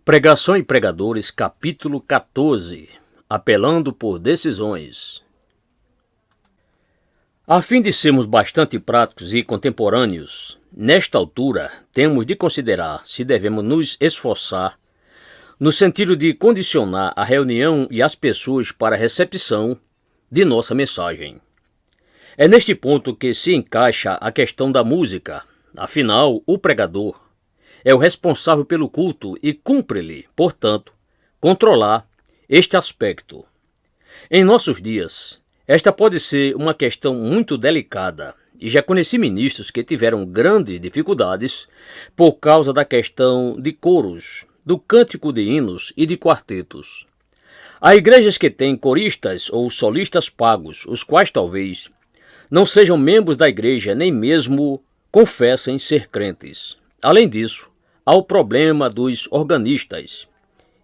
Pregação e Pregadores, capítulo 14. Apelando por decisões. A fim de sermos bastante práticos e contemporâneos, nesta altura temos de considerar se devemos nos esforçar no sentido de condicionar a reunião e as pessoas para a recepção de nossa mensagem. É neste ponto que se encaixa a questão da música. Afinal, o pregador é o responsável pelo culto e cumpre-lhe, portanto, controlar este aspecto. Em nossos dias, esta pode ser uma questão muito delicada, e já conheci ministros que tiveram grandes dificuldades por causa da questão de coros, do cântico de hinos e de quartetos. Há igrejas que têm coristas ou solistas pagos, os quais talvez não sejam membros da igreja nem mesmo confessem ser crentes. Além disso, há o problema dos organistas.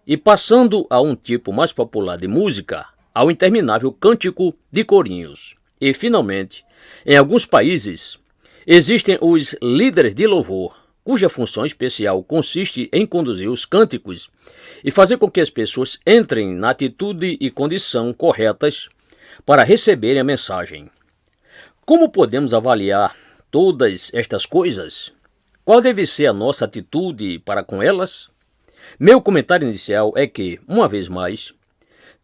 E passando a um tipo mais popular de música, há o interminável cântico de corinhos. E, finalmente, em alguns países, existem os líderes de louvor, cuja função especial consiste em conduzir os cânticos e fazer com que as pessoas entrem na atitude e condição corretas para receberem a mensagem. Como podemos avaliar todas estas coisas? Qual deve ser a nossa atitude para com elas? Meu comentário inicial é que, uma vez mais,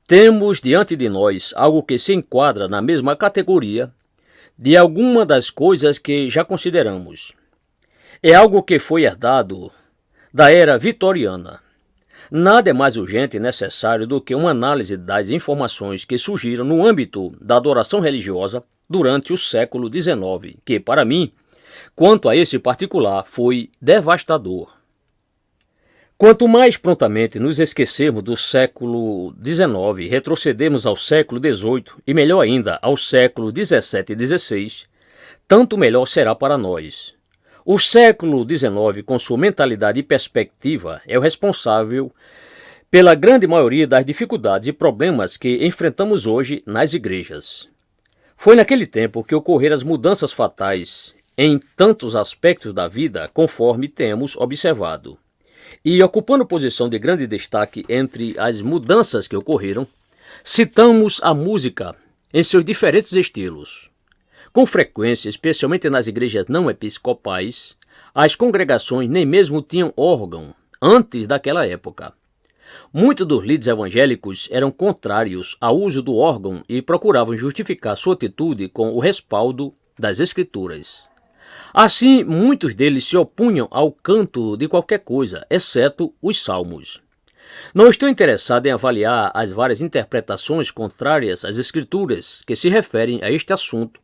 temos diante de nós algo que se enquadra na mesma categoria de alguma das coisas que já consideramos. É algo que foi herdado da era vitoriana. Nada é mais urgente e necessário do que uma análise das informações que surgiram no âmbito da adoração religiosa durante o século XIX, que, para mim, quanto a esse particular, foi devastador. Quanto mais prontamente nos esquecermos do século XIX e retrocedermos ao século XVIII e, melhor ainda, ao século XVII e XVI, tanto melhor será para nós. O século XIX, com sua mentalidade e perspectiva, é o responsável pela grande maioria das dificuldades e problemas que enfrentamos hoje nas igrejas. Foi naquele tempo que ocorreram as mudanças fatais em tantos aspectos da vida, conforme temos observado. E ocupando posição de grande destaque entre as mudanças que ocorreram, citamos a música em seus diferentes estilos. Com frequência, especialmente nas igrejas não episcopais, as congregações nem mesmo tinham órgão antes daquela época. Muitos dos líderes evangélicos eram contrários ao uso do órgão e procuravam justificar sua atitude com o respaldo das Escrituras. Assim, muitos deles se opunham ao canto de qualquer coisa, exceto os salmos. Não estou interessado em avaliar as várias interpretações contrárias às Escrituras que se referem a este assunto,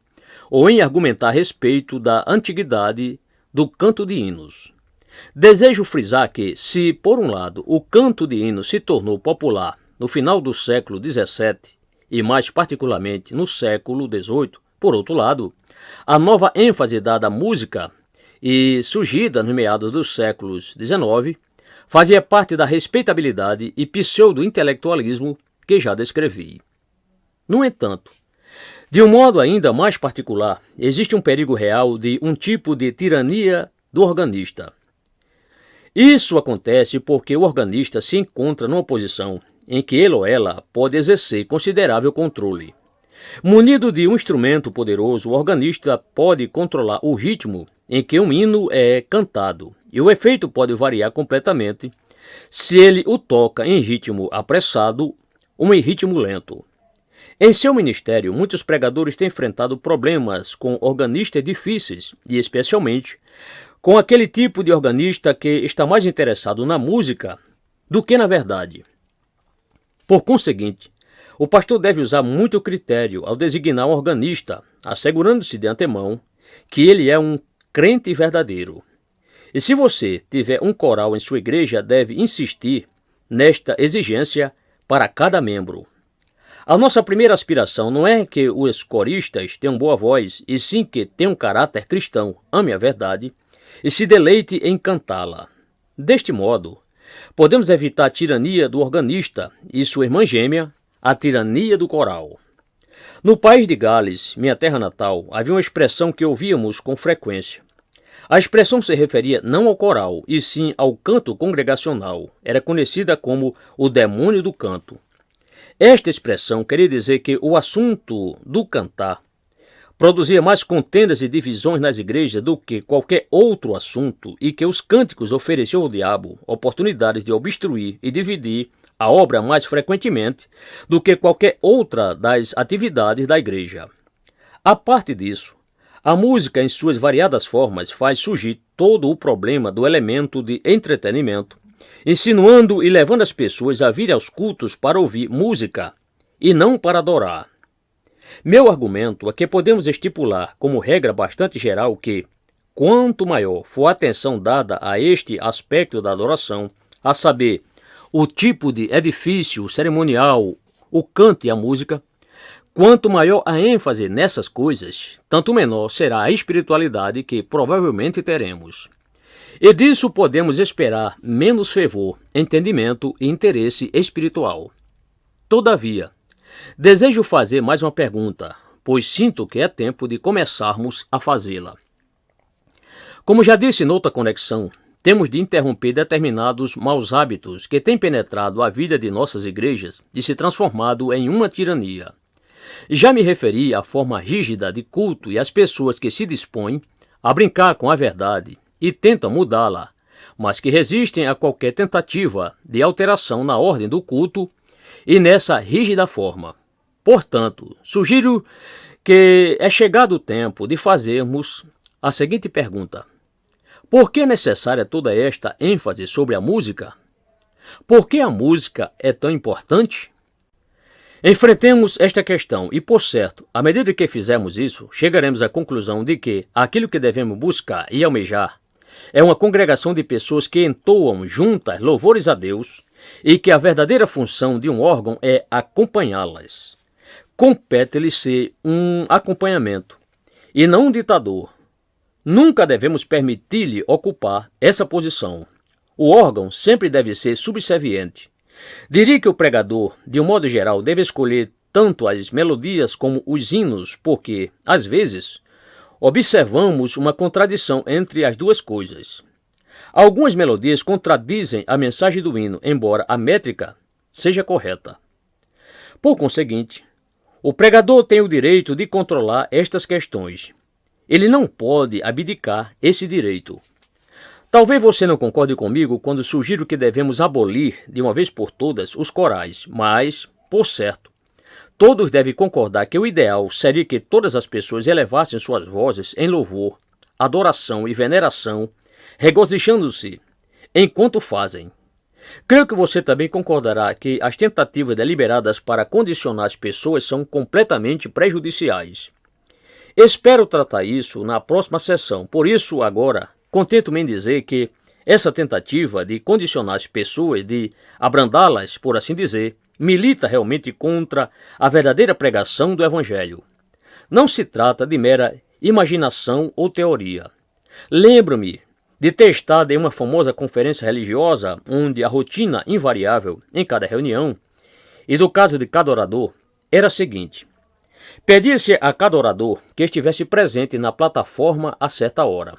ou em argumentar a respeito da antiguidade do canto de hinos. Desejo frisar que, se, por um lado, o canto de hinos se tornou popular no final do século XVII, e mais particularmente no século XVIII, por outro lado, a nova ênfase dada à música, e surgida nos meados dos séculos XIX, fazia parte da respeitabilidade e pseudo-intelectualismo que já descrevi. No entanto, de um modo ainda mais particular, existe um perigo real de um tipo de tirania do organista. Isso acontece porque o organista se encontra numa posição em que ele ou ela pode exercer considerável controle. Munido de um instrumento poderoso, o organista pode controlar o ritmo em que um hino é cantado, e o efeito pode variar completamente se ele o toca em ritmo apressado ou em ritmo lento. Em seu ministério, muitos pregadores têm enfrentado problemas com organistas difíceis e, especialmente, com aquele tipo de organista que está mais interessado na música do que na verdade. Por conseguinte, o pastor deve usar muito critério ao designar um organista, assegurando-se de antemão que ele é um crente verdadeiro. E se você tiver um coral em sua igreja, deve insistir nesta exigência para cada membro. A nossa primeira aspiração não é que os coristas tenham boa voz, e sim que tenham um caráter cristão, ame a verdade e se deleite em cantá-la. Deste modo, podemos evitar a tirania do organista e sua irmã gêmea, a tirania do coral. No país de Gales, minha terra natal, havia uma expressão que ouvíamos com frequência. A expressão se referia não ao coral, e sim ao canto congregacional. Era conhecida como o demônio do canto. Esta expressão queria dizer que o assunto do cantar produzia mais contendas e divisões nas igrejas do que qualquer outro assunto e que os cânticos ofereciam ao diabo oportunidades de obstruir e dividir a obra mais frequentemente do que qualquer outra das atividades da igreja. A parte disso, a música em suas variadas formas faz surgir todo o problema do elemento de entretenimento, insinuando e levando as pessoas a vir aos cultos para ouvir música e não para adorar. Meu argumento é que podemos estipular como regra bastante geral que, quanto maior for a atenção dada a este aspecto da adoração, a saber, o tipo de edifício cerimonial, o canto e a música, quanto maior a ênfase nessas coisas, tanto menor será a espiritualidade que provavelmente teremos. E disso podemos esperar menos fervor, entendimento e interesse espiritual. Todavia, desejo fazer mais uma pergunta, pois sinto que é tempo de começarmos a fazê-la. Como já disse noutra conexão, temos de interromper determinados maus hábitos que têm penetrado a vida de nossas igrejas e se transformado em uma tirania. Já me referi à forma rígida de culto e às pessoas que se dispõem a brincar com a verdade e tentam mudá-la, mas que resistem a qualquer tentativa de alteração na ordem do culto e nessa rígida forma. Portanto, sugiro que é chegado o tempo de fazermos a seguinte pergunta: por que é necessária toda esta ênfase sobre a música? Por que a música é tão importante? Enfrentemos esta questão e, por certo, à medida que fizermos isso, chegaremos à conclusão de que aquilo que devemos buscar e almejar é uma congregação de pessoas que entoam juntas louvores a Deus e que a verdadeira função de um órgão é acompanhá-las. Compete-lhe ser um acompanhamento e não um ditador. Nunca devemos permitir-lhe ocupar essa posição. O órgão sempre deve ser subserviente. Diria que o pregador, de um modo geral, deve escolher tanto as melodias como os hinos, porque, às vezes, observamos uma contradição entre as duas coisas. Algumas melodias contradizem a mensagem do hino, embora a métrica seja correta. Por conseguinte, o pregador tem o direito de controlar estas questões. Ele não pode abdicar esse direito. Talvez você não concorde comigo quando sugiro que devemos abolir, de uma vez por todas, os corais, mas, por certo, todos devem concordar que o ideal seria que todas as pessoas elevassem suas vozes em louvor, adoração e veneração, regozijando-se enquanto fazem. Creio que você também concordará que as tentativas deliberadas para condicionar as pessoas são completamente prejudiciais. Espero tratar isso na próxima sessão, por isso agora contento-me em dizer que essa tentativa de condicionar as pessoas, de abrandá-las, por assim dizer, milita realmente contra a verdadeira pregação do Evangelho. Não se trata de mera imaginação ou teoria. Lembro-me de ter estado em uma famosa conferência religiosa onde a rotina invariável em cada reunião, e do caso de cada orador, era a seguinte: pedia-se a cada orador que estivesse presente na plataforma a certa hora.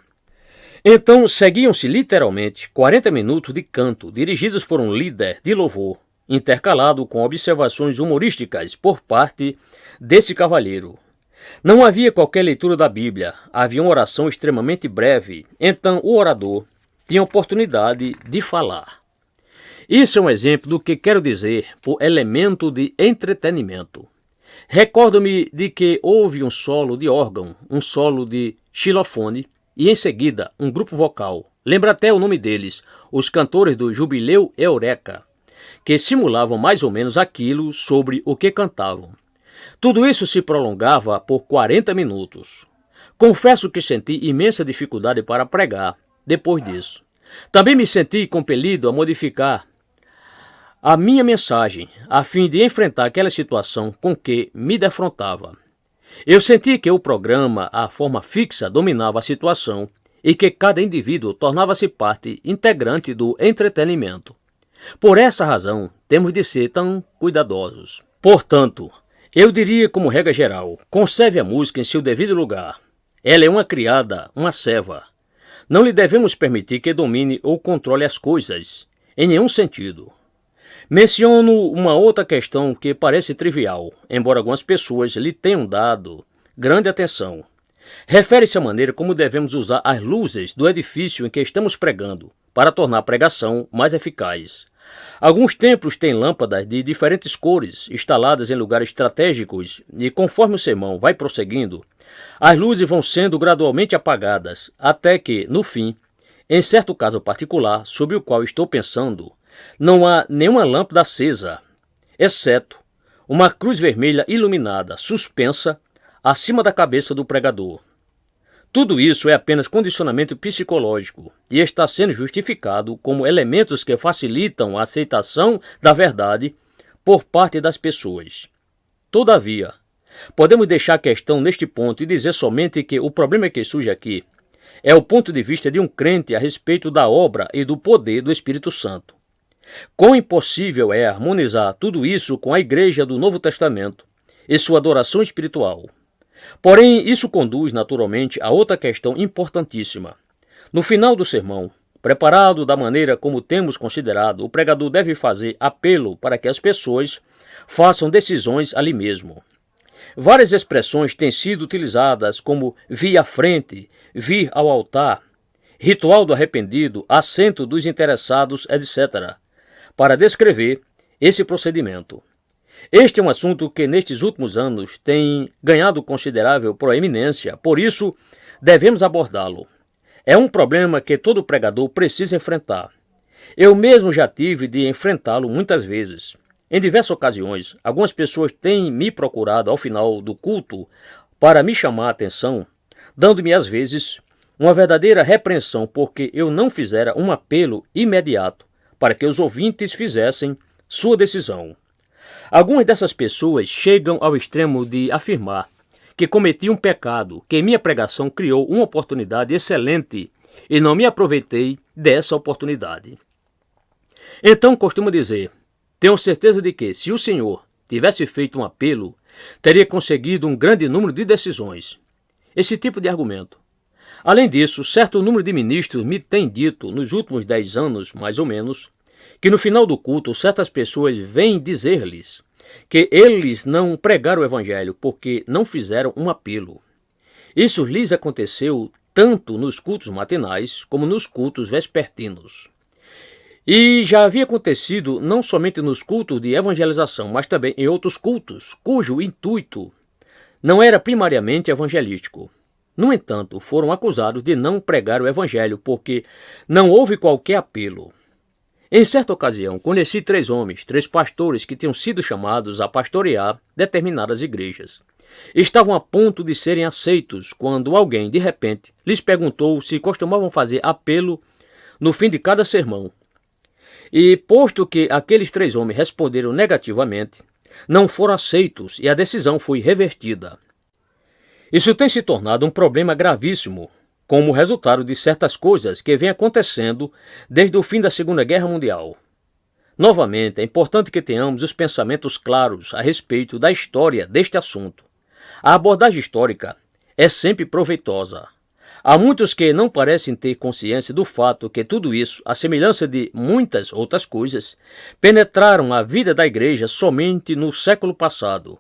Então seguiam-se literalmente 40 minutos de canto dirigidos por um líder de louvor, intercalado com observações humorísticas por parte desse cavalheiro. Não havia qualquer leitura da Bíblia, havia uma oração extremamente breve, então o orador tinha oportunidade de falar. Isso é um exemplo do que quero dizer por elemento de entretenimento. Recordo-me de que houve um solo de órgão, um solo de xilofone, e em seguida um grupo vocal, lembra até o nome deles, os cantores do Jubileu Eureka, que simulavam mais ou menos aquilo sobre o que cantavam. Tudo isso se prolongava por 40 minutos. Confesso que senti imensa dificuldade para pregar depois disso. Também me senti compelido a modificar a minha mensagem, a fim de enfrentar aquela situação com que me defrontava. Eu senti que o programa, a forma fixa, dominava a situação e que cada indivíduo tornava-se parte integrante do entretenimento. Por essa razão, temos de ser tão cuidadosos. Portanto, eu diria como regra geral, conserve a música em seu devido lugar. Ela é uma criada, uma serva. Não lhe devemos permitir que domine ou controle as coisas, em nenhum sentido. Menciono uma outra questão que parece trivial, embora algumas pessoas lhe tenham dado grande atenção. Refere-se à maneira como devemos usar as luzes do edifício em que estamos pregando para tornar a pregação mais eficaz. Alguns templos têm lâmpadas de diferentes cores instaladas em lugares estratégicos e, conforme o sermão vai prosseguindo, as luzes vão sendo gradualmente apagadas até que, no fim, em certo caso particular sobre o qual estou pensando, não há nenhuma lâmpada acesa, exceto uma cruz vermelha iluminada, suspensa, acima da cabeça do pregador. Tudo isso é apenas condicionamento psicológico e está sendo justificado como elementos que facilitam a aceitação da verdade por parte das pessoas. Todavia, podemos deixar a questão neste ponto e dizer somente que o problema que surge aqui é o ponto de vista de um crente a respeito da obra e do poder do Espírito Santo. Quão impossível é harmonizar tudo isso com a Igreja do Novo Testamento e sua adoração espiritual. Porém, isso conduz naturalmente a outra questão importantíssima. No final do sermão, preparado da maneira como temos considerado, o pregador deve fazer apelo para que as pessoas façam decisões ali mesmo. Várias expressões têm sido utilizadas como vir à frente, vir ao altar, ritual do arrependido, assento dos interessados, etc., para descrever esse procedimento. Este é um assunto que nestes últimos anos tem ganhado considerável proeminência, por isso devemos abordá-lo. É um problema que todo pregador precisa enfrentar. Eu mesmo já tive de enfrentá-lo muitas vezes. Em diversas ocasiões, algumas pessoas têm me procurado ao final do culto para me chamar a atenção, dando-me às vezes uma verdadeira repreensão porque eu não fizera um apelo imediato para que os ouvintes fizessem sua decisão. Algumas dessas pessoas chegam ao extremo de afirmar que cometi um pecado, que minha pregação criou uma oportunidade excelente e não me aproveitei dessa oportunidade. Então costumo dizer, tenho certeza de que, se o Senhor tivesse feito um apelo, teria conseguido um grande número de decisões. Esse tipo de argumento. Além disso, certo número de ministros me tem dito, nos últimos 10 anos, mais ou menos, que no final do culto certas pessoas vêm dizer-lhes que eles não pregaram o evangelho porque não fizeram um apelo. Isso lhes aconteceu tanto nos cultos matinais como nos cultos vespertinos. E já havia acontecido não somente nos cultos de evangelização, mas também em outros cultos, cujo intuito não era primariamente evangelístico. No entanto, foram acusados de não pregar o evangelho porque não houve qualquer apelo. Em certa ocasião, conheci 3 homens, 3 pastores que tinham sido chamados a pastorear determinadas igrejas. Estavam a ponto de serem aceitos quando alguém, de repente, lhes perguntou se costumavam fazer apelo no fim de cada sermão. E, posto que aqueles 3 homens responderam negativamente, não foram aceitos e a decisão foi revertida. Isso tem se tornado um problema gravíssimo, como resultado de certas coisas que vêm acontecendo desde o fim da Segunda Guerra Mundial. Novamente, é importante que tenhamos os pensamentos claros a respeito da história deste assunto. A abordagem histórica é sempre proveitosa. Há muitos que não parecem ter consciência do fato que tudo isso, à semelhança de muitas outras coisas, penetraram a vida da igreja somente no século passado.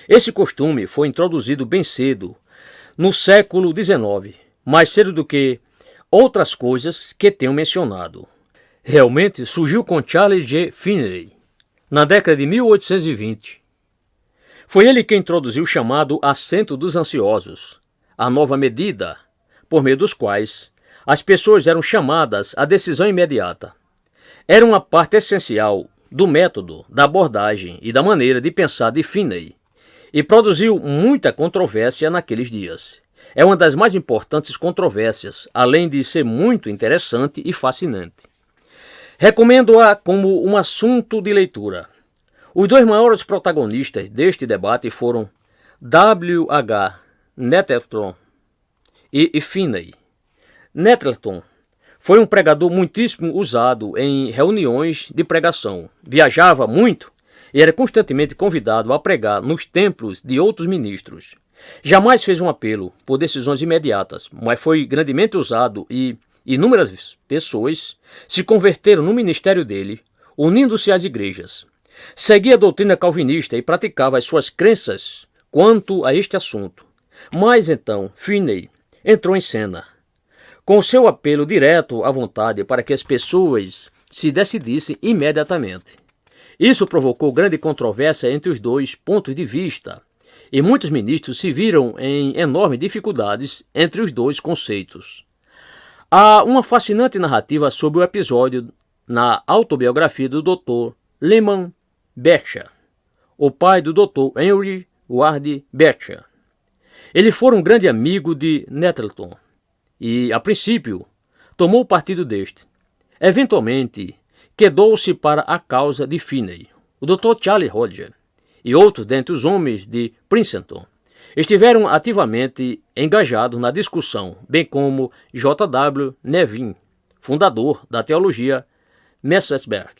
Esse costume foi introduzido bem cedo, no século XIX, mais cedo do que outras coisas que tenho mencionado. Realmente surgiu com Charles G. Finney, na década de 1820. Foi ele quem introduziu o chamado assento dos ansiosos, a nova medida, por meio dos quais as pessoas eram chamadas à decisão imediata. Era uma parte essencial do método, da abordagem e da maneira de pensar de Finney, e produziu muita controvérsia naqueles dias. É uma das mais importantes controvérsias, além de ser muito interessante e fascinante. Recomendo-a como um assunto de leitura. Os 2 maiores protagonistas deste debate foram W. H. Nettleton e Finney. Nettleton foi um pregador muitíssimo usado em reuniões de pregação. Viajava muito e era constantemente convidado a pregar nos templos de outros ministros. Jamais fez um apelo por decisões imediatas, mas foi grandemente usado e inúmeras pessoas se converteram no ministério dele, unindo-se às igrejas. Seguia a doutrina calvinista e praticava as suas crenças quanto a este assunto. Mas então, Finney entrou em cena, com seu apelo direto à vontade para que as pessoas se decidissem imediatamente. Isso provocou grande controvérsia entre os dois pontos de vista, e muitos ministros se viram em enormes dificuldades entre os dois conceitos. Há uma fascinante narrativa sobre o episódio na autobiografia do Dr. Lyman Beecher, o pai do Dr. Henry Ward Beecher. Ele fora um grande amigo de Nettleton e, a princípio, tomou partido deste. Eventualmente, quedou-se para a causa de Finney. O Dr. Charles Hodge e outros dentre os homens de Princeton estiveram ativamente engajados na discussão, bem como J.W. Nevin, fundador da teologia Mercersburg.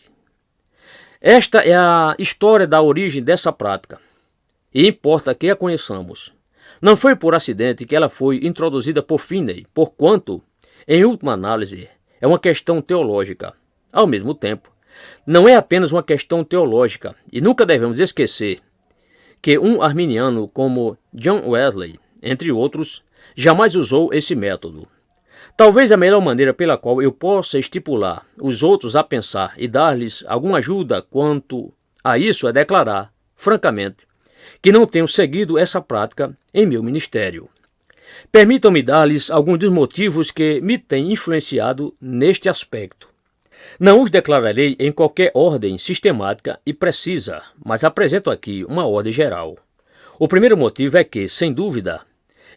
Esta é a história da origem dessa prática, e importa que a conheçamos. Não foi por acidente que ela foi introduzida por Finney, porquanto, em última análise, é uma questão teológica. Ao mesmo tempo, não é apenas uma questão teológica, e nunca devemos esquecer que um arminiano como John Wesley, entre outros, jamais usou esse método. Talvez a melhor maneira pela qual eu possa estipular os outros a pensar e dar-lhes alguma ajuda quanto a isso é declarar, francamente, que não tenho seguido essa prática em meu ministério. Permitam-me dar-lhes alguns dos motivos que me têm influenciado neste aspecto. Não os declararei em qualquer ordem sistemática e precisa, mas apresento aqui uma ordem geral. O primeiro motivo é que, sem dúvida,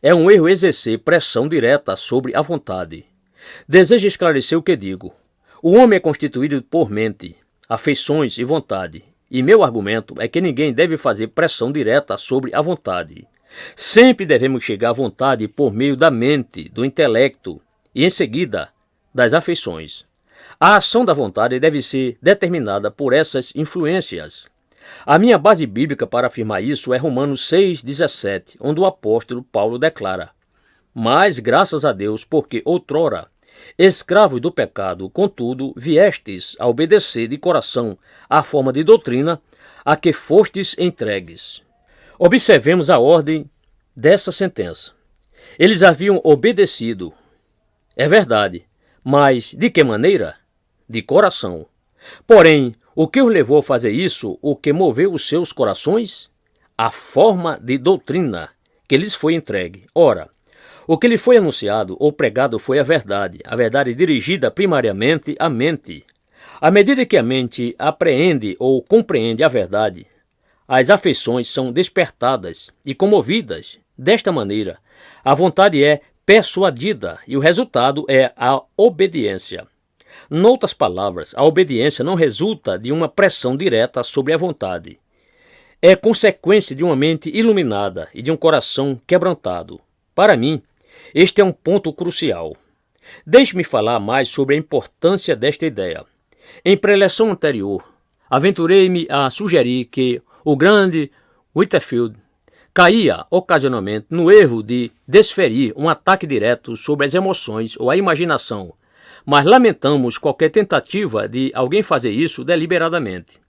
é um erro exercer pressão direta sobre a vontade. Desejo esclarecer o que digo. O homem é constituído por mente, afeições e vontade, e meu argumento é que ninguém deve fazer pressão direta sobre a vontade. Sempre devemos chegar à vontade por meio da mente, do intelecto e, em seguida, das afeições. A ação da vontade deve ser determinada por essas influências. A minha base bíblica para afirmar isso é Romanos 6,17, onde o apóstolo Paulo declara: Mas graças a Deus, porque outrora, escravos do pecado, contudo, viestes a obedecer de coração à forma de doutrina a que fostes entregues. Observemos a ordem dessa sentença. Eles haviam obedecido. É verdade, mas de que maneira? De coração. Porém, o que os levou a fazer isso, o que moveu os seus corações? A forma de doutrina que lhes foi entregue. Ora, o que lhe foi anunciado ou pregado foi a verdade dirigida primariamente à mente. À medida que a mente apreende ou compreende a verdade, as afeições são despertadas e comovidas. Desta maneira, a vontade é persuadida e o resultado é a obediência. Noutras palavras, a obediência não resulta de uma pressão direta sobre a vontade. É consequência de uma mente iluminada e de um coração quebrantado. Para mim, este é um ponto crucial. Deixe-me falar mais sobre a importância desta ideia. Em preleção anterior, aventurei-me a sugerir que o grande Whitefield caía ocasionalmente no erro de desferir um ataque direto sobre as emoções ou a imaginação, mas lamentamos qualquer tentativa de alguém fazer isso deliberadamente.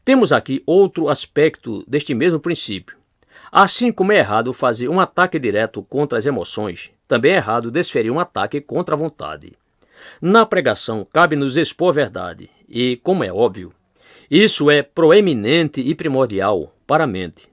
Temos aqui outro aspecto deste mesmo princípio. Assim como é errado fazer um ataque direto contra as emoções, também é errado desferir um ataque contra a vontade. Na pregação, cabe-nos expor a verdade, e, como é óbvio, isso é proeminente e primordial para a mente.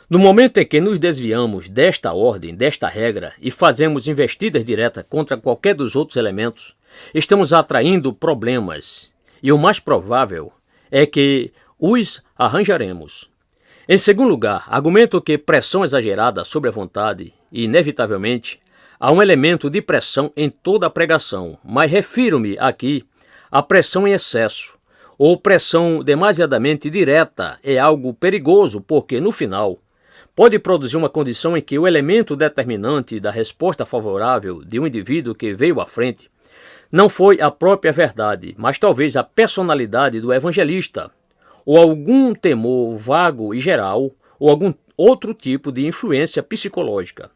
No momento em que nos desviamos desta ordem, desta regra, e fazemos investidas diretas contra qualquer dos outros elementos, estamos atraindo problemas, e o mais provável é que os arranjaremos. Em segundo lugar, argumento que pressão exagerada sobre a vontade, e inevitavelmente, há um elemento de pressão em toda a pregação, mas refiro-me aqui à pressão em excesso, ou pressão demasiadamente direta é algo perigoso porque, no final, pode produzir uma condição em que o elemento determinante da resposta favorável de um indivíduo que veio à frente não foi a própria verdade, mas talvez a personalidade do evangelista, ou algum temor vago e geral, ou outro tipo de influência psicológica.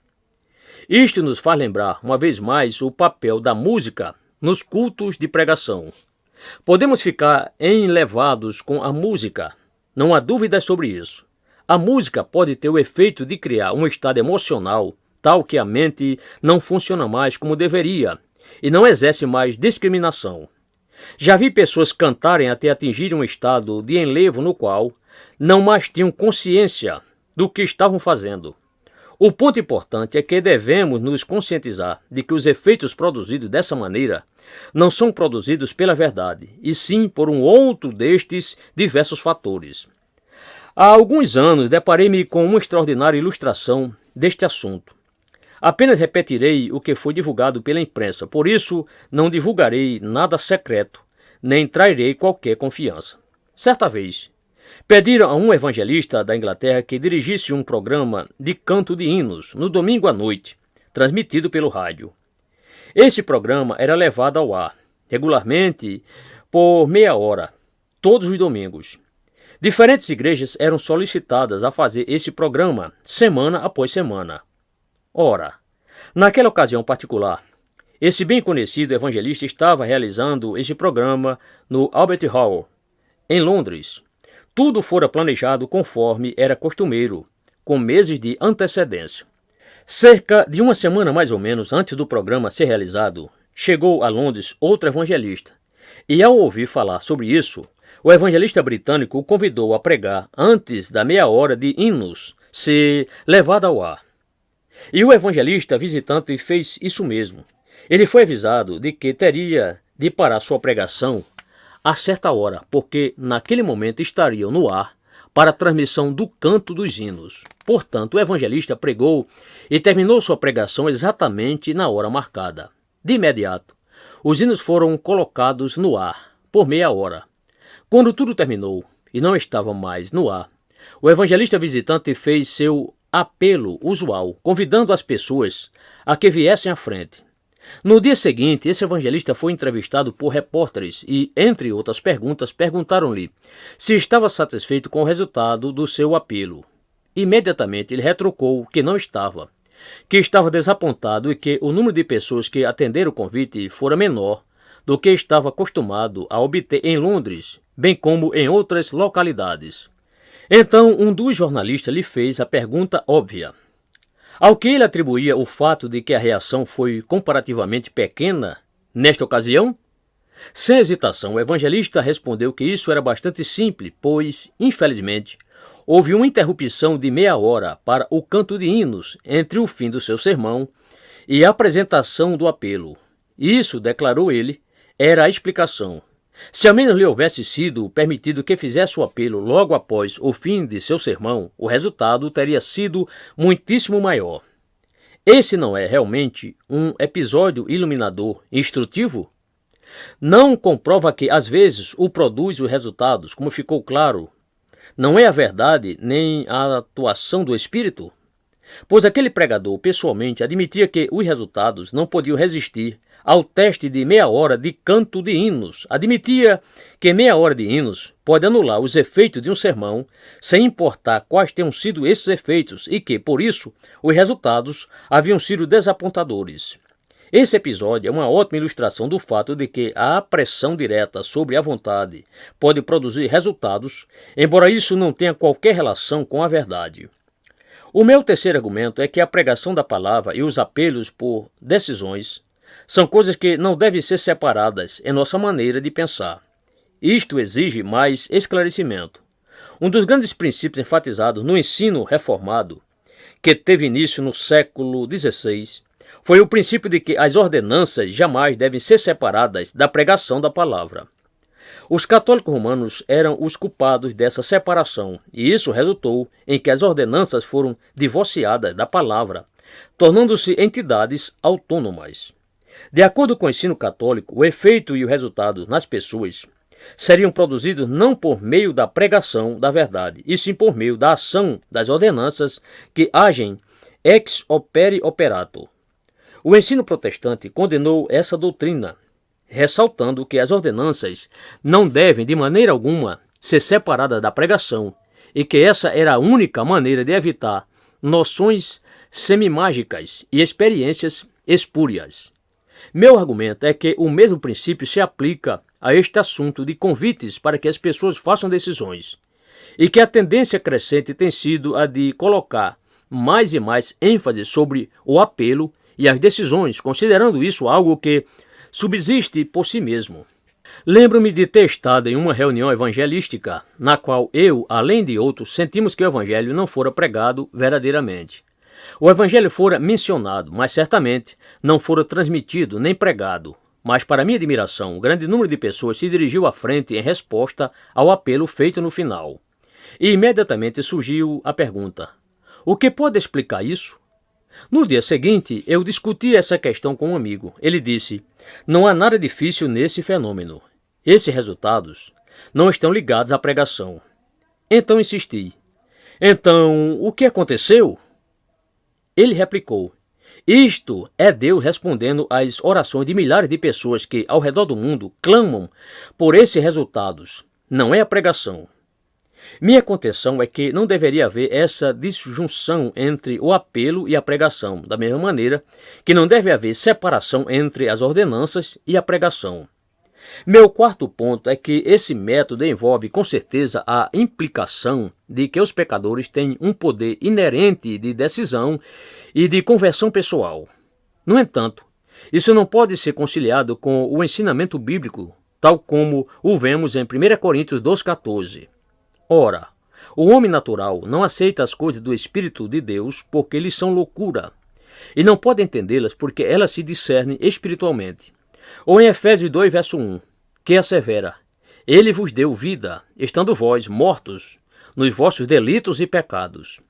Isto nos faz lembrar, uma vez mais, o papel da música nos cultos de pregação. Podemos ficar enlevados com a música, não há dúvida sobre isso. A música pode ter o efeito de criar um estado emocional tal que a mente não funciona mais como deveria e não exerce mais discriminação. Já vi pessoas cantarem até atingir um estado de enlevo no qual não mais tinham consciência do que estavam fazendo. O ponto importante é que devemos nos conscientizar de que os efeitos produzidos dessa maneira não são produzidos pela verdade, e sim por um outro destes diversos fatores. Há alguns anos deparei-me com uma extraordinária ilustração deste assunto. Apenas repetirei o que foi divulgado pela imprensa, por isso não divulgarei nada secreto, nem trairei qualquer confiança. Certa vez, pediram a um evangelista da Inglaterra que dirigisse um programa de canto de hinos no domingo à noite, transmitido pelo rádio. Esse programa era levado ao ar, regularmente, por meia hora, todos os domingos. Diferentes igrejas eram solicitadas a fazer esse programa, semana após semana. Ora, naquela ocasião particular, esse bem conhecido evangelista estava realizando esse programa no Albert Hall, em Londres. Tudo fora planejado conforme era costumeiro, com meses de antecedência. Cerca de uma semana mais ou menos antes do programa ser realizado, chegou a Londres outro evangelista, e ao ouvir falar sobre isso, o evangelista britânico o convidou a pregar antes da meia hora de hinos ser levada ao ar. E o evangelista visitante fez isso mesmo. Ele foi avisado de que teria de parar sua pregação a certa hora, porque naquele momento estariam no ar para a transmissão do canto dos hinos. Portanto, o evangelista pregou e terminou sua pregação exatamente na hora marcada. De imediato, os hinos foram colocados no ar por meia hora. Quando tudo terminou e não estava mais no ar, o evangelista visitante fez seu apelo usual, convidando as pessoas a que viessem à frente. No dia seguinte, esse evangelista foi entrevistado por repórteres e, entre outras perguntas, perguntaram-lhe se estava satisfeito com o resultado do seu apelo. Imediatamente ele retrucou que não estava, que estava desapontado e que o número de pessoas que atenderam o convite fora menor do que estava acostumado a obter em Londres, bem como em outras localidades. Então, um dos jornalistas lhe fez a pergunta óbvia, ao que ele atribuía o fato de que a reação foi comparativamente pequena nesta ocasião. Sem hesitação, o evangelista respondeu que isso era bastante simples, pois, infelizmente, houve uma interrupção de meia hora para o canto de hinos entre o fim do seu sermão e a apresentação do apelo. Isso, declarou ele, era a explicação. Se ao menos lhe houvesse sido permitido que fizesse o apelo logo após o fim de seu sermão, o resultado teria sido muitíssimo maior. Esse não é realmente um episódio iluminador e instrutivo? Não comprova que, às vezes, o produz os resultados, como ficou claro, não é a verdade nem a atuação do Espírito? Pois aquele pregador, pessoalmente, admitia que os resultados não podiam resistir ao teste de meia hora de canto de hinos. Admitia que meia hora de hinos pode anular os efeitos de um sermão, sem importar quais tenham sido esses efeitos, e que, por isso, os resultados haviam sido desapontadores. Esse episódio é uma ótima ilustração do fato de que a pressão direta sobre a vontade pode produzir resultados, embora isso não tenha qualquer relação com a verdade. O meu terceiro argumento é que a pregação da palavra e os apelos por decisões são coisas que não devem ser separadas em nossa maneira de pensar. Isto exige mais esclarecimento. Um dos grandes princípios enfatizados no ensino reformado, que teve início no século XVI, foi o princípio de que as ordenanças jamais devem ser separadas da pregação da palavra. Os católicos romanos eram os culpados dessa separação, e isso resultou em que as ordenanças foram divorciadas da palavra, tornando-se entidades autônomas. De acordo com o ensino católico, o efeito e o resultado nas pessoas seriam produzidos não por meio da pregação da verdade, e sim por meio da ação das ordenanças que agem ex opere operato. O ensino protestante condenou essa doutrina, ressaltando que as ordenanças não devem de maneira alguma ser separadas da pregação, e que essa era a única maneira de evitar noções semimágicas e experiências espúrias. Meu argumento é que o mesmo princípio se aplica a este assunto de convites para que as pessoas façam decisões, e que a tendência crescente tem sido a de colocar mais e mais ênfase sobre o apelo e as decisões, considerando isso algo que subsiste por si mesmo. Lembro-me de ter estado em uma reunião evangelística, na qual eu, além de outros, sentimos que o evangelho não fora pregado verdadeiramente. O evangelho fora mencionado, mas certamente não fora transmitido nem pregado. Mas, para minha admiração, um grande número de pessoas se dirigiu à frente em resposta ao apelo feito no final. E imediatamente surgiu a pergunta: o que pode explicar isso? No dia seguinte, eu discuti essa questão com um amigo. Ele disse: não há nada difícil nesse fenômeno. Esses resultados não estão ligados à pregação. Então insisti: então, o que aconteceu? Ele replicou: isto é Deus respondendo às orações de milhares de pessoas que, ao redor do mundo, clamam por esses resultados. Não é a pregação. Minha contenção é que não deveria haver essa disjunção entre o apelo e a pregação, da mesma maneira que não deve haver separação entre as ordenanças e a pregação. Meu quarto ponto é que esse método envolve com certeza a implicação de que os pecadores têm um poder inerente de decisão e de conversão pessoal. No entanto, isso não pode ser conciliado com o ensinamento bíblico, tal como o vemos em 1 Coríntios 2,14. Ora, o homem natural não aceita as coisas do Espírito de Deus porque lhes são loucura, e não pode entendê-las porque elas se discernem espiritualmente. Ou em Efésios 2, verso 1, que assevera: ele vos deu vida, estando vós mortos nos vossos delitos e pecados.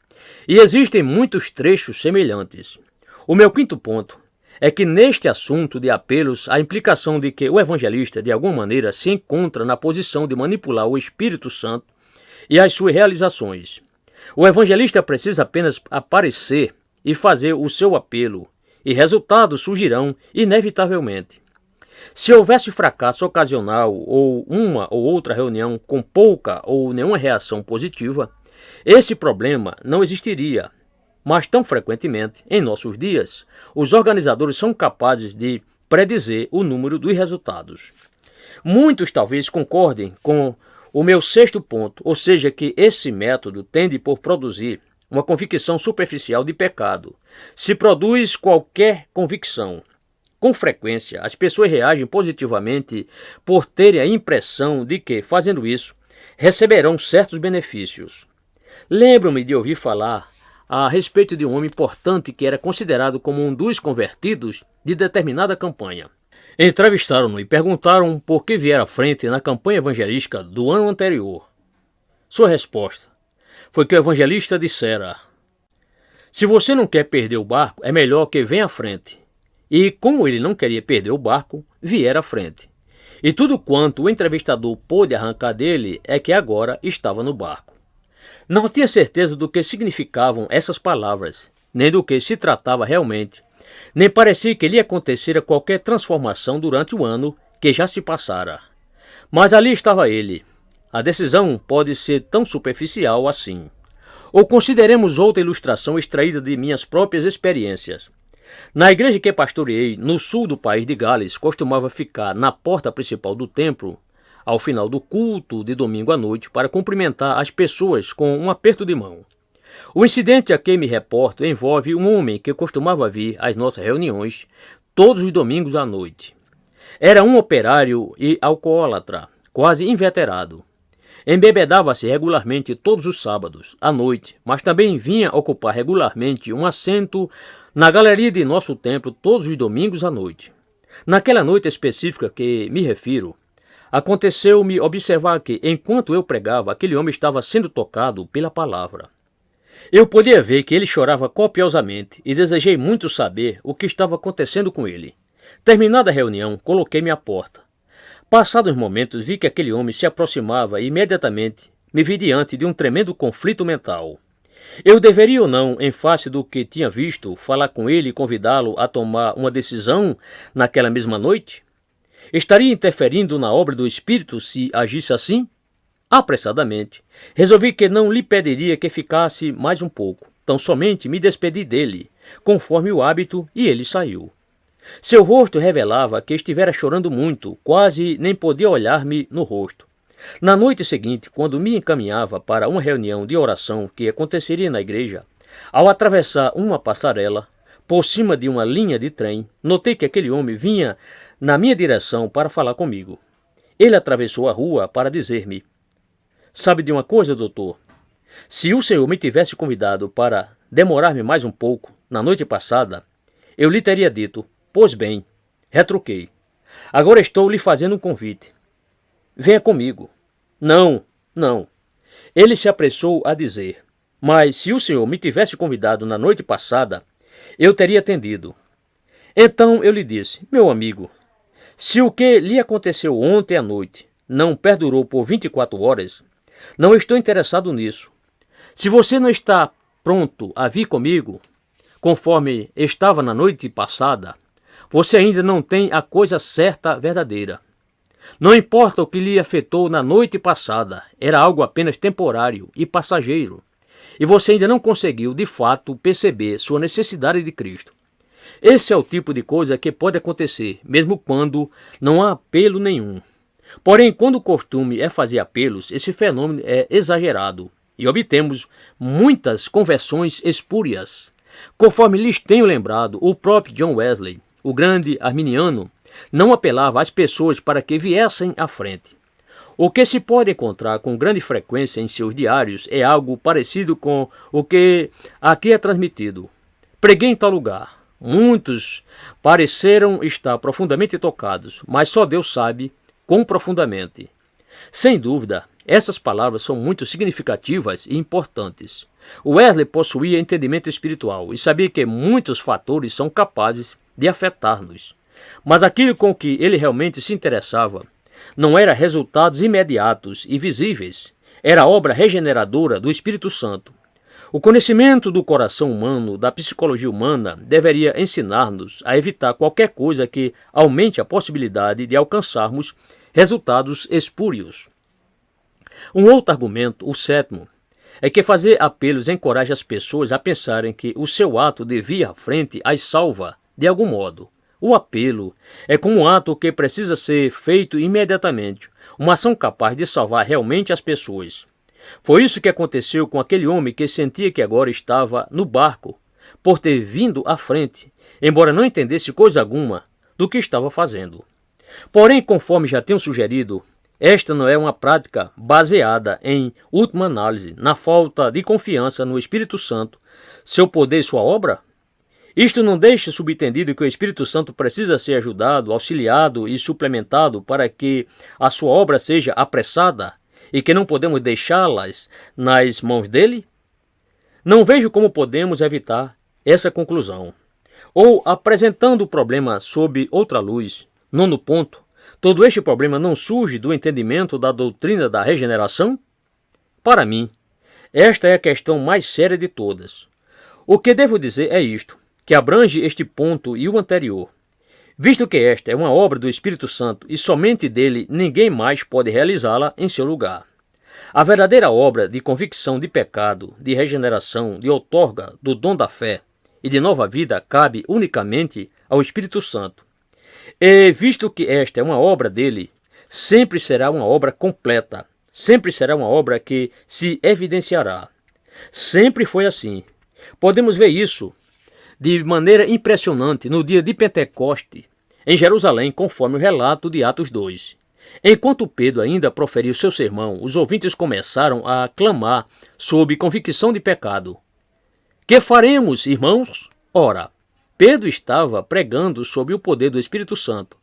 E existem muitos trechos semelhantes. O meu quinto ponto é que neste assunto de apelos, a implicação de que o evangelista, de alguma maneira, se encontra na posição de manipular o Espírito Santo e as suas realizações. O evangelista precisa apenas aparecer e fazer o seu apelo, e resultados surgirão inevitavelmente. Se houvesse fracasso ocasional ou uma ou outra reunião com pouca ou nenhuma reação positiva, esse problema não existiria. Mas tão frequentemente, em nossos dias, os organizadores são capazes de predizer o número dos resultados. Muitos talvez concordem com o meu sexto ponto, ou seja, que esse método tende por produzir uma convicção superficial de pecado. Se produz qualquer convicção. Com frequência, as pessoas reagem positivamente por terem a impressão de que, fazendo isso, receberão certos benefícios. Lembro-me de ouvir falar a respeito de um homem importante que era considerado como um dos convertidos de determinada campanha. Entrevistaram-no e perguntaram por que viera à frente na campanha evangelística do ano anterior. Sua resposta foi que o evangelista dissera: se você não quer perder o barco, é melhor que venha à frente. E, como ele não queria perder o barco, viera à frente. E tudo quanto o entrevistador pôde arrancar dele é que agora estava no barco. Não tinha certeza do que significavam essas palavras, nem do que se tratava realmente, nem parecia que lhe acontecera qualquer transformação durante o ano que já se passara. Mas ali estava ele. A decisão pode ser tão superficial assim. Ou consideremos outra ilustração extraída de minhas próprias experiências. Na igreja que pastoreei, no sul do país de Gales, costumava ficar na porta principal do templo, ao final do culto de domingo à noite, para cumprimentar as pessoas com um aperto de mão. O incidente a que me reporto envolve um homem que costumava vir às nossas reuniões todos os domingos à noite. Era um operário e alcoólatra, quase inveterado. Embebedava-se regularmente todos os sábados, à noite, mas também vinha ocupar regularmente um assento na galeria de nosso templo todos os domingos à noite. Naquela noite específica que me refiro, aconteceu-me observar que, enquanto eu pregava, aquele homem estava sendo tocado pela palavra. Eu podia ver que ele chorava copiosamente e desejei muito saber o que estava acontecendo com ele. Terminada a reunião, coloquei-me à porta. Passados momentos, vi que aquele homem se aproximava e imediatamente me vi diante de um tremendo conflito mental. Eu deveria ou não, em face do que tinha visto, falar com ele e convidá-lo a tomar uma decisão naquela mesma noite? Estaria interferindo na obra do Espírito se agisse assim? Apressadamente, resolvi que não lhe pediria que ficasse mais um pouco. Tão somente me despedi dele, conforme o hábito, e ele saiu. Seu rosto revelava que estivera chorando muito, quase nem podia olhar-me no rosto. Na noite seguinte, quando me encaminhava para uma reunião de oração que aconteceria na igreja, ao atravessar uma passarela, por cima de uma linha de trem, notei que aquele homem vinha na minha direção para falar comigo. Ele atravessou a rua para dizer-me: "Sabe de uma coisa, doutor? Se o senhor me tivesse convidado para demorar-me mais um pouco, na noite passada, eu lhe teria dito: pois bem, retruquei. Agora estou lhe fazendo um convite. Venha comigo." "Não, não." Ele se apressou a dizer: "Mas se o senhor me tivesse convidado na noite passada, eu teria atendido." Então eu lhe disse: "Meu amigo, se o que lhe aconteceu ontem à noite não perdurou por 24 horas, não estou interessado nisso. Se você não está pronto a vir comigo, conforme estava na noite passada, você ainda não tem a coisa certa verdadeira. Não importa o que lhe afetou na noite passada, era algo apenas temporário e passageiro, e você ainda não conseguiu, de fato, perceber sua necessidade de Cristo. Esse é o tipo de coisa que pode acontecer, mesmo quando não há apelo nenhum. Porém, quando o costume é fazer apelos, esse fenômeno é exagerado, e obtemos muitas conversões espúrias. Conforme lhes tenho lembrado, o próprio John Wesley, o grande arminiano, não apelava às pessoas para que viessem à frente. O que se pode encontrar com grande frequência em seus diários é algo parecido com o que aqui é transmitido. Preguei em tal lugar. Muitos pareceram estar profundamente tocados, mas só Deus sabe quão profundamente. Sem dúvida, essas palavras são muito significativas e importantes. Wesley possuía entendimento espiritual e sabia que muitos fatores são capazes de afetar-nos. Mas aquilo com que ele realmente se interessava não era resultados imediatos e visíveis, era a obra regeneradora do Espírito Santo. O conhecimento do coração humano, da psicologia humana, deveria ensinar-nos a evitar qualquer coisa que aumente a possibilidade de alcançarmos resultados espúrios. Um outro argumento, o sétimo, é que fazer apelos encoraja as pessoas a pensarem que o seu ato de vir à frente as salva, de algum modo. O apelo é como um ato que precisa ser feito imediatamente, uma ação capaz de salvar realmente as pessoas. Foi isso que aconteceu com aquele homem que sentia que agora estava no barco, por ter vindo à frente, embora não entendesse coisa alguma do que estava fazendo. Porém, conforme já tenho sugerido, esta não é uma prática baseada em última análise, na falta de confiança no Espírito Santo, seu poder e sua obra? Isto não deixa subentendido que o Espírito Santo precisa ser ajudado, auxiliado e suplementado para que a sua obra seja apressada e que não podemos deixá-las nas mãos dele? Não vejo como podemos evitar essa conclusão. Ou, apresentando o problema sob outra luz, nono ponto, todo este problema não surge do entendimento da doutrina da regeneração? Para mim, esta é a questão mais séria de todas. O que devo dizer é isto, que abrange este ponto e o anterior. Visto que esta é uma obra do Espírito Santo e somente dele ninguém mais pode realizá-la em seu lugar. A verdadeira obra de convicção de pecado, de regeneração, de outorga do dom da fé e de nova vida cabe unicamente ao Espírito Santo. E visto que esta é uma obra dele, sempre será uma obra completa, sempre será uma obra que se evidenciará. Sempre foi assim. Podemos ver isso de maneira impressionante no dia de Pentecoste, em Jerusalém, conforme o relato de Atos 2. Enquanto Pedro ainda proferiu seu sermão, os ouvintes começaram a clamar sob convicção de pecado. Que faremos, irmãos? Ora, Pedro estava pregando sob o poder do Espírito Santo.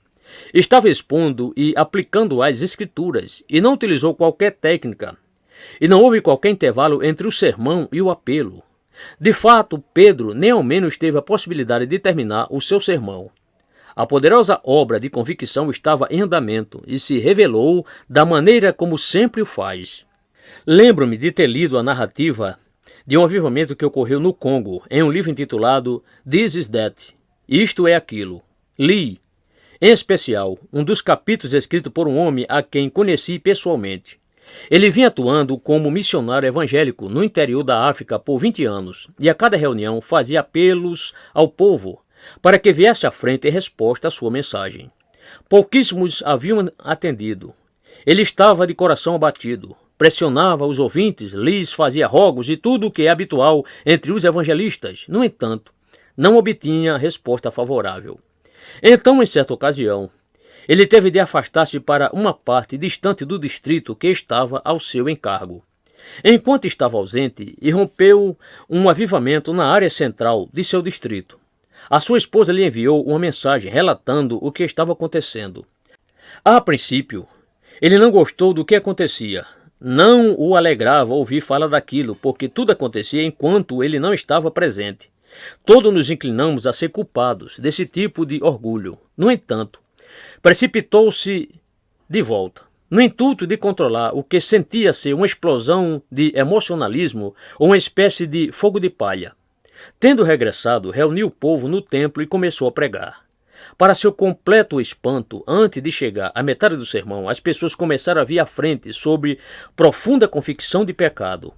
Estava expondo e aplicando as Escrituras, e não utilizou qualquer técnica. E não houve qualquer intervalo entre o sermão e o apelo. De fato, Pedro nem ao menos teve a possibilidade de terminar o seu sermão. A poderosa obra de convicção estava em andamento e se revelou da maneira como sempre o faz. Lembro-me de ter lido a narrativa de um avivamento que ocorreu no Congo, em um livro intitulado This is That, Isto é Aquilo. Li, em especial, um dos capítulos escrito por um homem a quem conheci pessoalmente. Ele vinha atuando como missionário evangélico no interior da África por 20 anos e a cada reunião fazia apelos ao povo para que viesse à frente em resposta à sua mensagem. Pouquíssimos haviam atendido. Ele estava de coração abatido, pressionava os ouvintes, lhes fazia rogos e tudo o que é habitual entre os evangelistas. No entanto, não obtinha resposta favorável. Então, em certa ocasião, ele teve de afastar-se para uma parte distante do distrito que estava ao seu encargo. Enquanto estava ausente, irrompeu um avivamento na área central de seu distrito. A sua esposa lhe enviou uma mensagem relatando o que estava acontecendo. A princípio, ele não gostou do que acontecia. Não o alegrava ouvir falar daquilo, porque tudo acontecia enquanto ele não estava presente. Todos nos inclinamos a ser culpados desse tipo de orgulho. No entanto, precipitou-se de volta, no intuito de controlar o que sentia ser uma explosão de emocionalismo ou uma espécie de fogo de palha. Tendo regressado, reuniu o povo no templo e começou a pregar. Para seu completo espanto, antes de chegar à metade do sermão, as pessoas começaram a vir à frente sobre profunda convicção de pecado.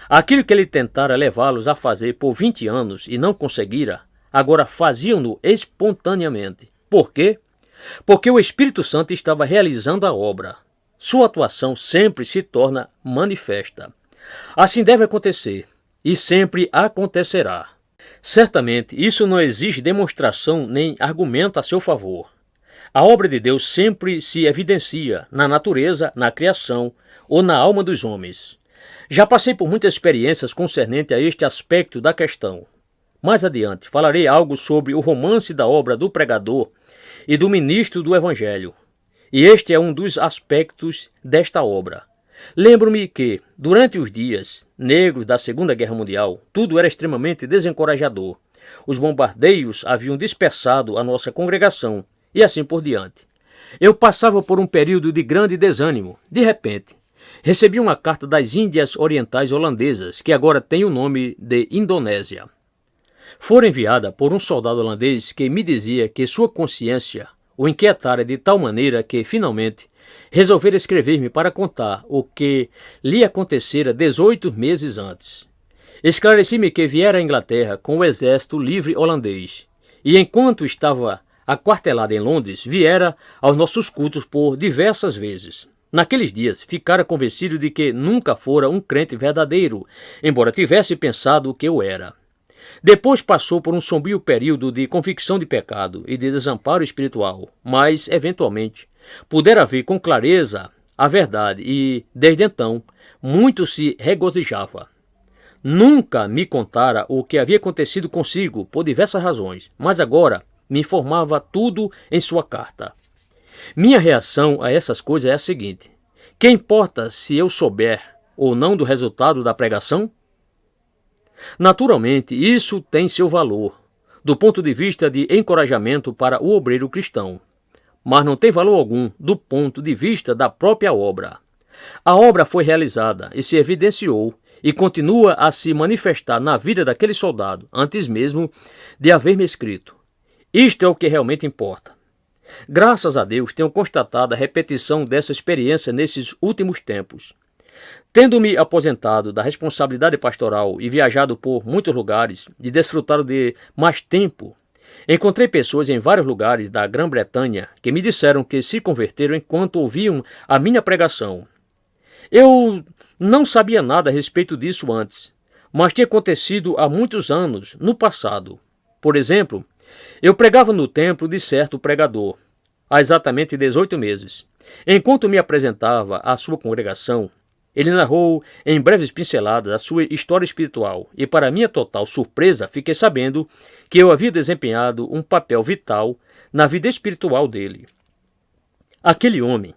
Aquilo que ele tentara levá-los a fazer por 20 anos e não conseguira, agora faziam-no espontaneamente. Por quê? Porque o Espírito Santo estava realizando a obra. Sua atuação sempre se torna manifesta. Assim deve acontecer, e sempre acontecerá. Certamente, isso não exige demonstração nem argumento a seu favor. A obra de Deus sempre se evidencia na natureza, na criação ou na alma dos homens. Já passei por muitas experiências concernente a este aspecto da questão. Mais adiante, falarei algo sobre o romance da obra do pregador e do ministro do Evangelho. E este é um dos aspectos desta obra. Lembro-me que, durante os dias negros da Segunda Guerra Mundial, tudo era extremamente desencorajador. Os bombardeios haviam dispersado a nossa congregação e assim por diante. Eu passava por um período de grande desânimo. De repente, recebi uma carta das Índias Orientais Holandesas, que agora tem o nome de Indonésia. Fora enviada por um soldado holandês que me dizia que sua consciência o inquietara de tal maneira que, finalmente, resolvera escrever-me para contar o que lhe acontecera 18 meses antes. Esclareci-me que viera à Inglaterra com o exército livre holandês, e enquanto estava aquartelado em Londres, viera aos nossos cultos por diversas vezes. Naqueles dias, ficara convencido de que nunca fora um crente verdadeiro, embora tivesse pensado que eu era. Depois passou por um sombrio período de convicção de pecado e de desamparo espiritual, mas, eventualmente, pudera ver com clareza a verdade e, desde então, muito se regozijava. Nunca me contara o que havia acontecido consigo por diversas razões, mas agora me informava tudo em sua carta. Minha reação a essas coisas é a seguinte: que importa se eu souber ou não do resultado da pregação? Naturalmente, isso tem seu valor, do ponto de vista de encorajamento para o obreiro cristão, mas não tem valor algum do ponto de vista da própria obra. A obra foi realizada e se evidenciou e continua a se manifestar na vida daquele soldado, antes mesmo de haver me escrito. Isto é o que realmente importa. Graças a Deus, tenho constatado a repetição dessa experiência nesses últimos tempos. Tendo-me aposentado da responsabilidade pastoral e viajado por muitos lugares e desfrutado de mais tempo, encontrei pessoas em vários lugares da Grã-Bretanha que me disseram que se converteram enquanto ouviam a minha pregação. Eu não sabia nada a respeito disso antes, mas tinha acontecido há muitos anos, no passado. Por exemplo, eu pregava no templo de certo pregador, há exatamente 18 meses. Enquanto me apresentava à sua congregação, ele narrou em breves pinceladas a sua história espiritual e, para minha total surpresa, fiquei sabendo que eu havia desempenhado um papel vital na vida espiritual dele. Aquele homem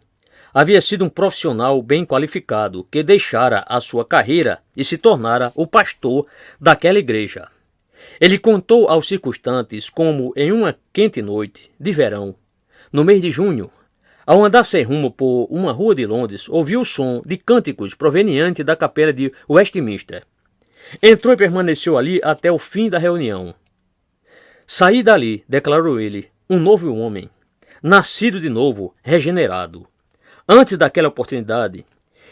havia sido um profissional bem qualificado que deixara a sua carreira e se tornara o pastor daquela igreja. Ele contou aos circunstantes como, em uma quente noite de verão, no mês de junho, ao andar sem rumo por uma rua de Londres, ouviu o som de cânticos proveniente da capela de Westminster. Entrou e permaneceu ali até o fim da reunião. Saí dali, declarou ele, um novo homem, nascido de novo, regenerado. Antes daquela oportunidade,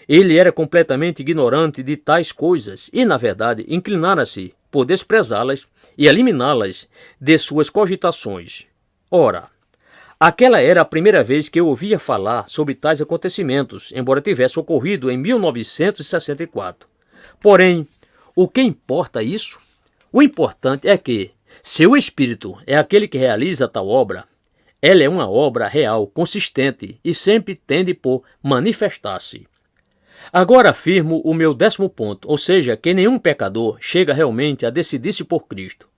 Ele era completamente ignorante de tais coisas e, na verdade, inclinara-se por desprezá-las e eliminá-las de suas cogitações. Ora, aquela era a primeira vez que eu ouvia falar sobre tais acontecimentos, embora tivesse ocorrido em 1964. Porém, o que importa isso? O importante é que, se o Espírito é aquele que realiza tal obra, ela é uma obra real, consistente e sempre tende por manifestar-se. Agora afirmo o meu 10º ponto, ou seja, que nenhum pecador chega realmente a decidir-se por Cristo.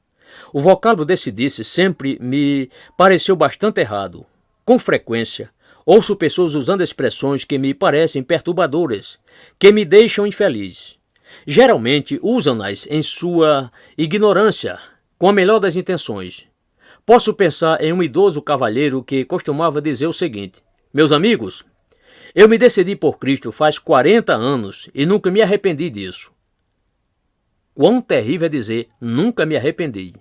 O vocábulo decidir-se sempre me pareceu bastante errado. Com frequência, ouço pessoas usando expressões que me parecem perturbadoras, que me deixam infeliz. Geralmente usam-nas em sua ignorância, com a melhor das intenções. Posso pensar em um idoso cavalheiro que costumava dizer o seguinte: meus amigos, eu me decidi por Cristo faz 40 anos e nunca me arrependi disso. Quão terrível é dizer, nunca me arrependi.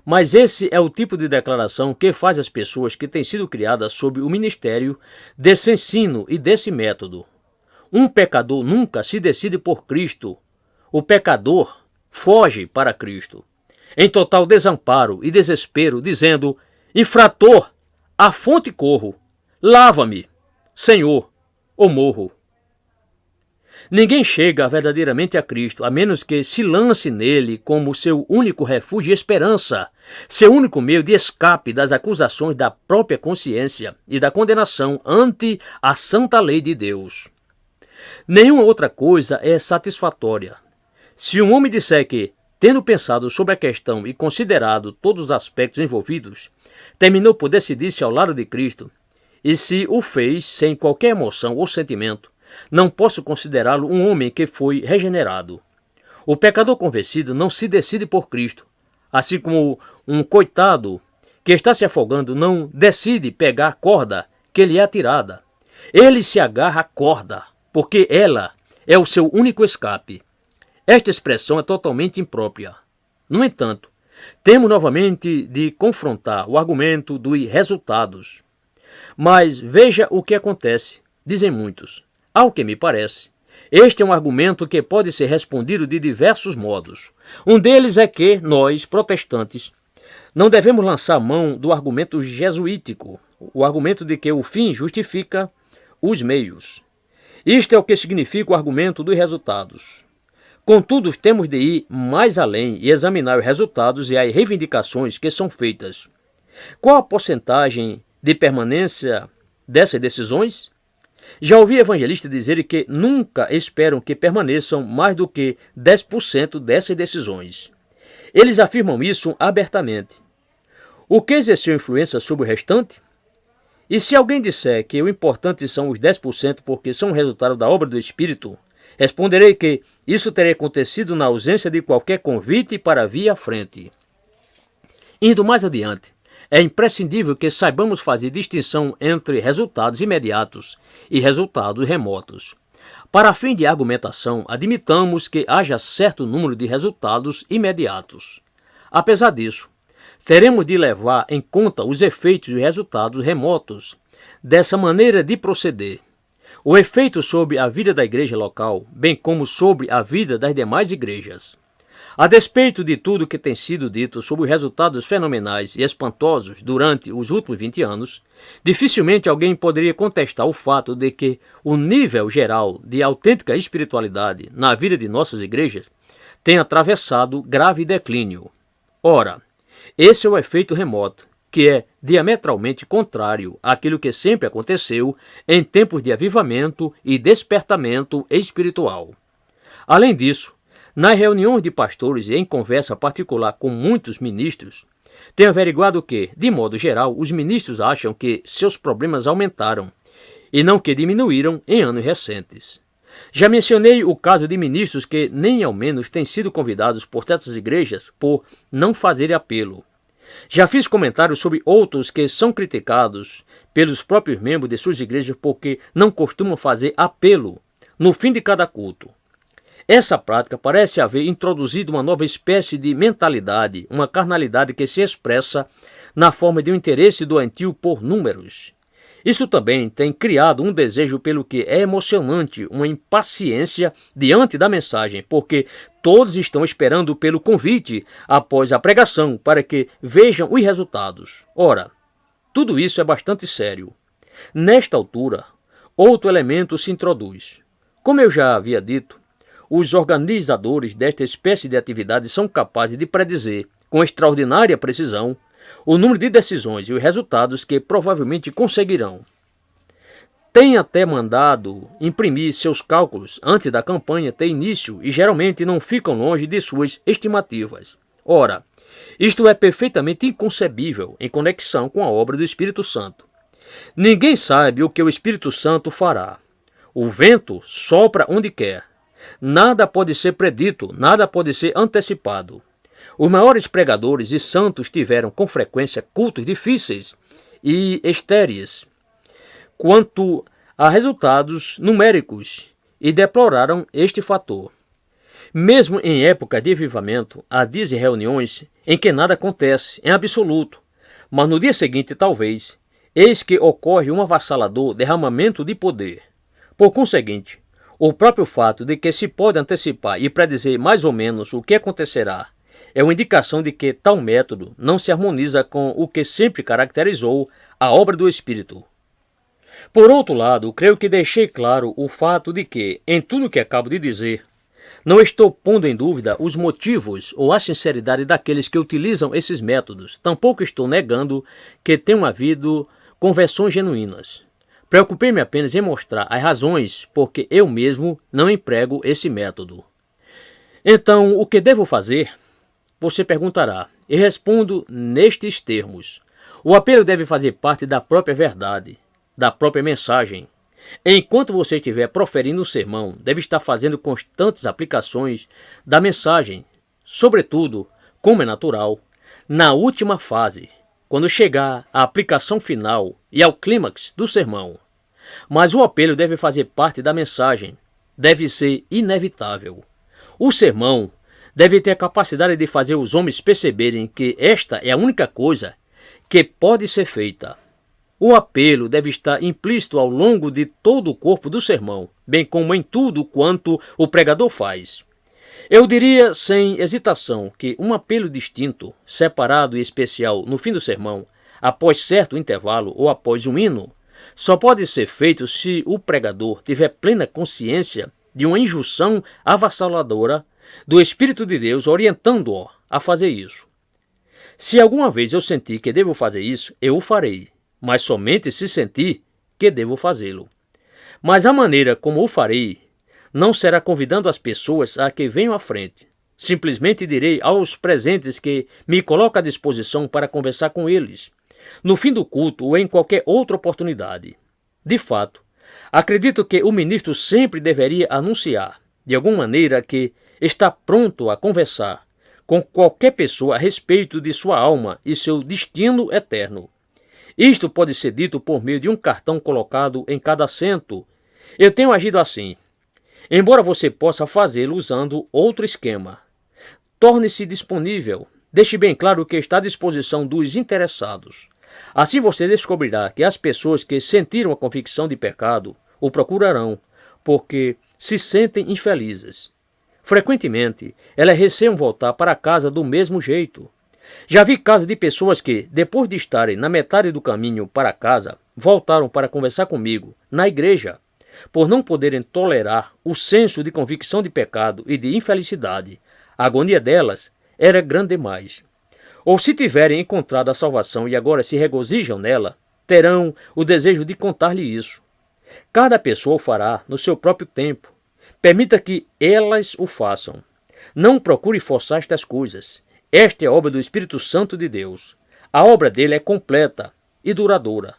Mas esse é o tipo de declaração que faz as pessoas que têm sido criadas sob o ministério desse ensino e desse método. Um pecador nunca se decide por Cristo. O pecador foge para Cristo, em total desamparo e desespero, dizendo: infrator, à fonte corro, lava-me, Senhor, ou morro. Ninguém chega verdadeiramente a Cristo, a menos que se lance nele como seu único refúgio e esperança, seu único meio de escape das acusações da própria consciência e da condenação ante a santa lei de Deus. Nenhuma outra coisa é satisfatória. Se um homem disser que, tendo pensado sobre a questão e considerado todos os aspectos envolvidos, terminou por decidir-se ao lado de Cristo, e se o fez sem qualquer emoção ou sentimento, não posso considerá-lo um homem que foi regenerado. O pecador convencido não se decide por Cristo, assim como um coitado que está se afogando não decide pegar a corda que lhe é atirada. Ele se agarra à corda, porque ela é o seu único escape. Esta expressão é totalmente imprópria. No entanto, temos novamente de confrontar o argumento dos resultados. Mas veja o que acontece, dizem muitos. Ao que me parece, este é um argumento que pode ser respondido de diversos modos. Um deles é que nós, protestantes, não devemos lançar mão do argumento jesuítico, o argumento de que o fim justifica os meios. Isto é o que significa o argumento dos resultados. Contudo, temos de ir mais além e examinar os resultados e as reivindicações que são feitas. Qual a porcentagem de permanência dessas decisões? Já ouvi evangelistas dizerem que nunca esperam que permaneçam mais do que 10% dessas decisões. Eles afirmam isso abertamente. O que exerceu influência sobre o restante? E se alguém disser que o importante são os 10% porque são resultado da obra do Espírito, responderei que isso teria acontecido na ausência de qualquer convite para vir à frente. Indo mais adiante, é imprescindível que saibamos fazer distinção entre resultados imediatos e resultados remotos. Para fim de argumentação, admitamos que haja certo número de resultados imediatos. Apesar disso, teremos de levar em conta os efeitos e resultados remotos dessa maneira de proceder. O efeito sobre a vida da igreja local, bem como sobre a vida das demais igrejas. A despeito de tudo que tem sido dito sobre os resultados fenomenais e espantosos durante os últimos 20 anos, dificilmente alguém poderia contestar o fato de que o nível geral de autêntica espiritualidade na vida de nossas igrejas tem atravessado grave declínio. Ora, esse é o efeito remoto, que é diametralmente contrário àquilo que sempre aconteceu em tempos de avivamento e despertamento espiritual. Além disso, nas reuniões de pastores e em conversa particular com muitos ministros, tenho averiguado que, de modo geral, os ministros acham que seus problemas aumentaram e não que diminuíram em anos recentes. Já mencionei o caso de ministros que nem ao menos têm sido convidados por certas igrejas por não fazerem apelo. Já fiz comentários sobre outros que são criticados pelos próprios membros de suas igrejas porque não costumam fazer apelo no fim de cada culto. Essa prática parece haver introduzido uma nova espécie de mentalidade, uma carnalidade que se expressa na forma de um interesse doentio por números. Isso também tem criado um desejo pelo que é emocionante, uma impaciência diante da mensagem, porque todos estão esperando pelo convite após a pregação para que vejam os resultados. Ora, tudo isso é bastante sério. Nesta altura, outro elemento se introduz. Como eu já havia dito, os organizadores desta espécie de atividade são capazes de predizer, com extraordinária precisão, o número de decisões e os resultados que provavelmente conseguirão. Tem até mandado imprimir seus cálculos antes da campanha ter início e geralmente não ficam longe de suas estimativas. Ora, isto é perfeitamente inconcebível em conexão com a obra do Espírito Santo. Ninguém sabe o que o Espírito Santo fará. O vento sopra onde quer. Nada pode ser predito, nada pode ser antecipado. Os maiores pregadores e santos tiveram com frequência cultos difíceis e estéreis quanto a resultados numéricos e deploraram este fator. Mesmo em época de avivamento, há dias e reuniões em que nada acontece em absoluto, mas no dia seguinte talvez, eis que ocorre um avassalador derramamento de poder. Por conseguinte, o próprio fato de que se pode antecipar e predizer mais ou menos o que acontecerá é uma indicação de que tal método não se harmoniza com o que sempre caracterizou a obra do Espírito. Por outro lado, creio que deixei claro o fato de que, em tudo o que acabo de dizer, não estou pondo em dúvida os motivos ou a sinceridade daqueles que utilizam esses métodos. Tampouco estou negando que tenham havido conversões genuínas. Preocupei-me apenas em mostrar as razões por que eu mesmo não emprego esse método. Então, o que devo fazer? Você perguntará, e respondo nestes termos. O apelo deve fazer parte da própria verdade, da própria mensagem. Enquanto você estiver proferindo um sermão, deve estar fazendo constantes aplicações da mensagem, sobretudo, como é natural, na última fase, quando chegar à aplicação final e ao clímax do sermão. Mas o apelo deve fazer parte da mensagem, deve ser inevitável. O sermão deve ter a capacidade de fazer os homens perceberem que esta é a única coisa que pode ser feita. O apelo deve estar implícito ao longo de todo o corpo do sermão, bem como em tudo quanto o pregador faz. Eu diria sem hesitação que um apelo distinto, separado e especial no fim do sermão, após certo intervalo ou após um hino, só pode ser feito se o pregador tiver plena consciência de uma injunção avassaladora do Espírito de Deus orientando-o a fazer isso. Se alguma vez eu sentir que devo fazer isso, eu o farei, mas somente se sentir que devo fazê-lo. Mas a maneira como o farei não será convidando as pessoas a que venham à frente. Simplesmente direi aos presentes que me coloco à disposição para conversar com eles, no fim do culto ou em qualquer outra oportunidade. De fato, acredito que o ministro sempre deveria anunciar, de alguma maneira, que está pronto a conversar com qualquer pessoa a respeito de sua alma e seu destino eterno. Isto pode ser dito por meio de um cartão colocado em cada assento. Eu tenho agido assim, embora você possa fazê-lo usando outro esquema. Torne-se disponível. Deixe bem claro que está à disposição dos interessados. Assim você descobrirá que as pessoas que sentiram a convicção de pecado o procurarão, porque se sentem infelizes. Frequentemente, elas receiam voltar para casa do mesmo jeito. Já vi casos de pessoas que, depois de estarem na metade do caminho para casa, voltaram para conversar comigo, na igreja, por não poderem tolerar o senso de convicção de pecado e de infelicidade. A agonia delas era grande demais. Ou se tiverem encontrado a salvação e agora se regozijam nela, terão o desejo de contar-lhe isso. Cada pessoa o fará no seu próprio tempo. Permita que elas o façam. Não procure forçar estas coisas. Esta é a obra do Espírito Santo de Deus. A obra dele é completa e duradoura.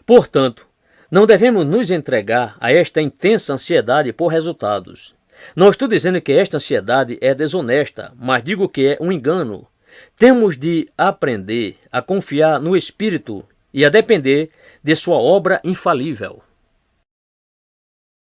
Portanto, não devemos nos entregar a esta intensa ansiedade por resultados. Não estou dizendo que esta ansiedade é desonesta, mas digo que é um engano. Temos de aprender a confiar no Espírito e a depender de sua obra infalível.